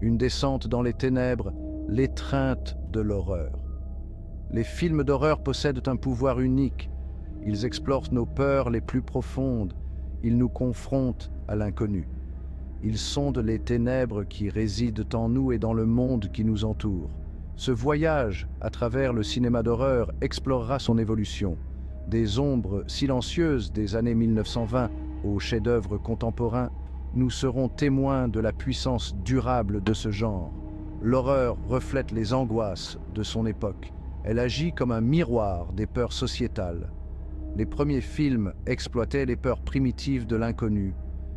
une descente dans les ténèbres, l'étreinte de l'horreur. Les films d'horreur possèdent un pouvoir unique. Ils explorent nos peurs les plus profondes. Ils nous confrontent à l'inconnu. Ils sondent les ténèbres qui résident en nous et dans le monde qui nous entoure. Ce voyage à travers le cinéma d'horreur explorera son évolution. Des ombres silencieuses des années 1920 aux chefs-d'œuvre contemporains, nous serons témoins de la puissance durable de ce genre. L'horreur reflète les angoisses de son époque. Elle agit comme un miroir des peurs sociétales. Les premiers films exploitaient les peurs primitives de l'inconnu.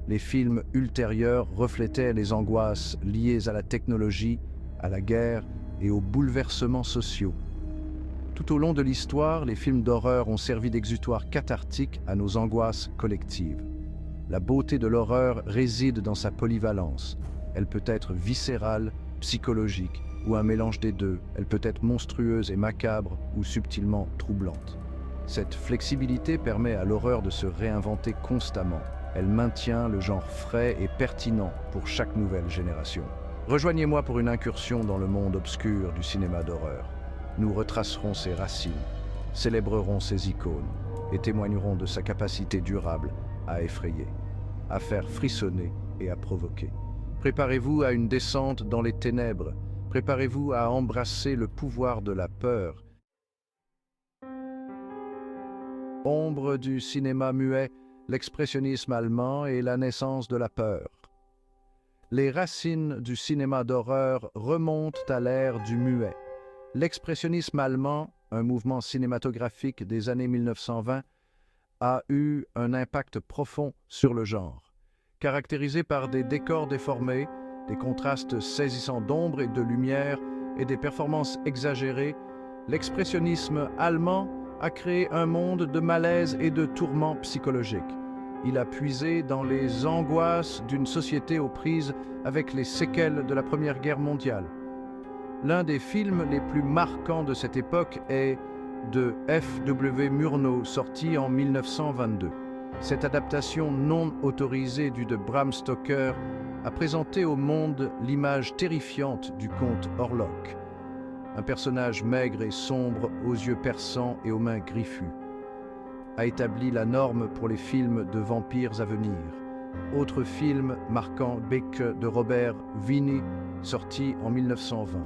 Les films ultérieurs reflétaient les angoisses liées à la technologie, à la guerre et aux bouleversements sociaux. Tout au long de l'histoire, les films d'horreur ont servi d'exutoire cathartique à nos angoisses collectives. La beauté de l'horreur réside dans sa polyvalence. Elle peut être viscérale, psychologique ou un mélange des deux. Elle peut être monstrueuse et macabre ou subtilement troublante. Cette flexibilité permet à l'horreur de se réinventer constamment. Elle maintient le genre frais et pertinent pour chaque nouvelle génération. Rejoignez-moi pour une incursion dans le monde obscur du cinéma d'horreur. Nous retracerons ses racines, célébrerons ses icônes et témoignerons de sa capacité durable à effrayer, à faire frissonner et à provoquer. Préparez-vous à une descente dans les ténèbres. Préparez-vous à embrasser le pouvoir de la peur. Ombre du cinéma muet, l'expressionnisme allemand et la naissance de la peur. Les racines du cinéma d'horreur remontent à l'ère du muet. L'expressionnisme allemand, un mouvement cinématographique des années 1920, a eu un impact profond sur le genre. Caractérisé par des décors déformés, des contrastes saisissants d'ombre et de lumière et des performances exagérées, l'expressionnisme allemand a créé un monde de malaise et de tourments psychologiques. Il a puisé dans les angoisses d'une société aux prises avec les séquelles de la Première Guerre mondiale. L'un des films les plus marquants de cette époque est de F.W. Murnau, sorti en 1922. Cette adaptation non autorisée du de Bram Stoker a présenté au monde l'image terrifiante du comte Orlok. Un personnage maigre et sombre, aux yeux perçants et aux mains griffues, a établi la norme pour les films de vampires à venir. Autre film marquant Beck de Robert Vini, sorti en 1920.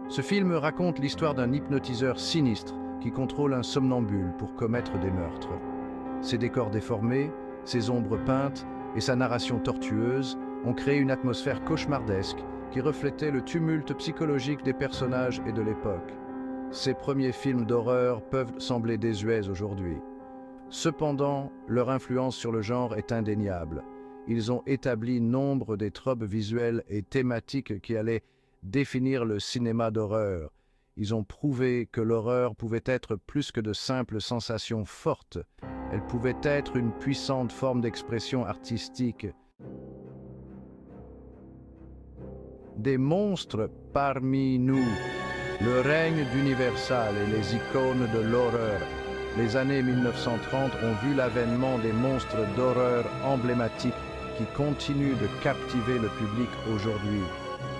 Ce film raconte l'histoire d'un hypnotiseur sinistre qui contrôle un somnambule pour commettre des meurtres. Ses décors déformés, ses ombres peintes et sa narration tortueuse ont créé une atmosphère cauchemardesque qui reflétait le tumulte psychologique des personnages et de l'époque. Ces premiers films d'horreur peuvent sembler désuets aujourd'hui. Cependant, leur influence sur le genre est indéniable. Ils ont établi nombre des tropes visuelles et thématiques qui allaient définir le cinéma d'horreur. Ils ont prouvé que l'horreur pouvait être plus que de simples sensations fortes. Elle pouvait être une puissante forme d'expression artistique. Des monstres parmi nous, le règne d'Universal et les icônes de l'horreur. Les années 1930 ont vu l'avènement des monstres d'horreur emblématiques qui continuent de captiver le public aujourd'hui.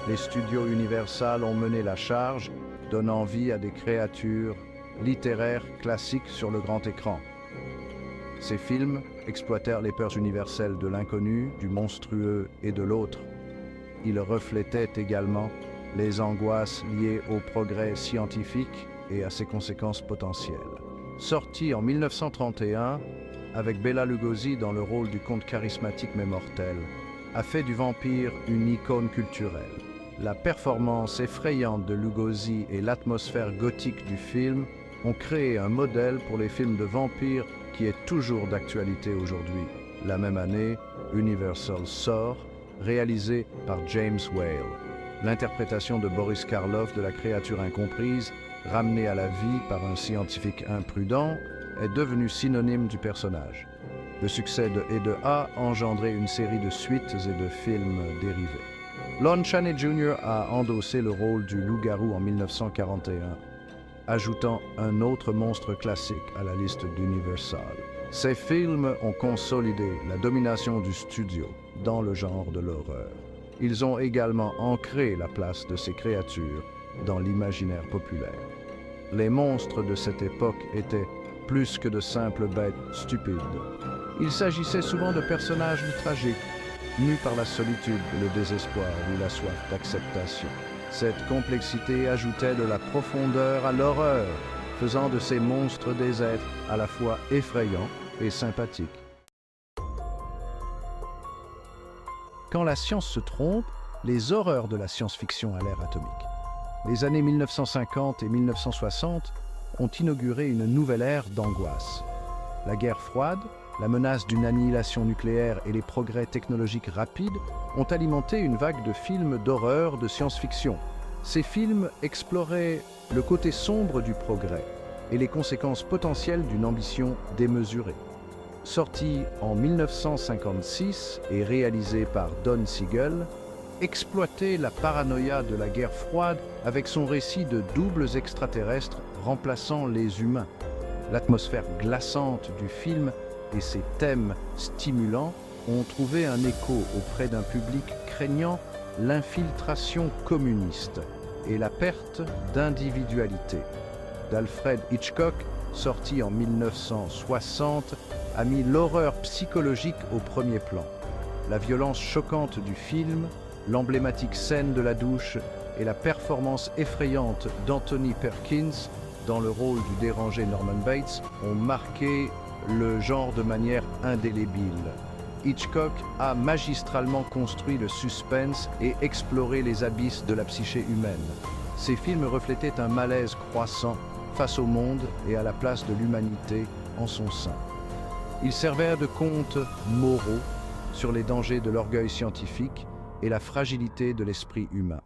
Les studios Universal ont mené la charge, donnant vie à des créatures littéraires classiques sur le grand écran. Ces films exploitèrent les peurs universelles de l'inconnu, du monstrueux et de l'autre. Ils reflétaient également les angoisses liées au progrès scientifique et à ses conséquences potentielles. Sorti en 1931, avec Bela Lugosi dans le rôle du comte charismatique mais mortel, a fait du vampire une icône culturelle. La performance effrayante de Lugosi et l'atmosphère gothique du film ont créé un modèle pour les films de vampires qui est toujours d'actualité aujourd'hui. La même année, Universal sort, réalisé par James Whale. L'interprétation de Boris Karloff de la créature incomprise, ramenée à la vie par un scientifique imprudent, est devenue synonyme du personnage. Le succès de E a engendré une série de suites et de films dérivés. Lon Chaney Jr. a endossé le rôle du loup-garou en 1941, ajoutant un autre monstre classique à la liste d'Universal. Ces films ont consolidé la domination du studio dans le genre de l'horreur. Ils ont également ancré la place de ces créatures dans l'imaginaire populaire. Les monstres de cette époque étaient plus que de simples bêtes stupides. Il s'agissait souvent de personnages tragiques, mus par la solitude, le désespoir ou la soif d'acceptation. Cette complexité ajoutait de la profondeur à l'horreur, faisant de ces monstres des êtres à la fois effrayants et sympathiques. Quand la science se trompe, les horreurs de la science-fiction à l'ère atomique. Les années 1950 et 1960 ont inauguré une nouvelle ère d'angoisse. La guerre froide, la menace d'une annihilation nucléaire et les progrès technologiques rapides ont alimenté une vague de films d'horreur de science-fiction. Ces films exploraient le côté sombre du progrès et les conséquences potentielles d'une ambition démesurée. Sorti en 1956 et réalisé par Don Siegel, exploitait la paranoïa de la guerre froide avec son récit de doubles extraterrestres remplaçant les humains. L'atmosphère glaçante du film et ses thèmes stimulants ont trouvé un écho auprès d'un public craignant l'infiltration communiste et la perte d'individualité. D'Alfred Hitchcock, sorti en 1960, a mis l'horreur psychologique au premier plan. La violence choquante du film, l'emblématique scène de la douche et la performance effrayante d'Anthony Perkins dans le rôle du dérangé Norman Bates ont marqué le genre de manière indélébile. Hitchcock a magistralement construit le suspense et exploré les abysses de la psyché humaine. Ces films reflétaient un malaise croissant face au monde et à la place de l'humanité en son sein. Ils servaient de contes moraux sur les dangers de l'orgueil scientifique et la fragilité de l'esprit humain.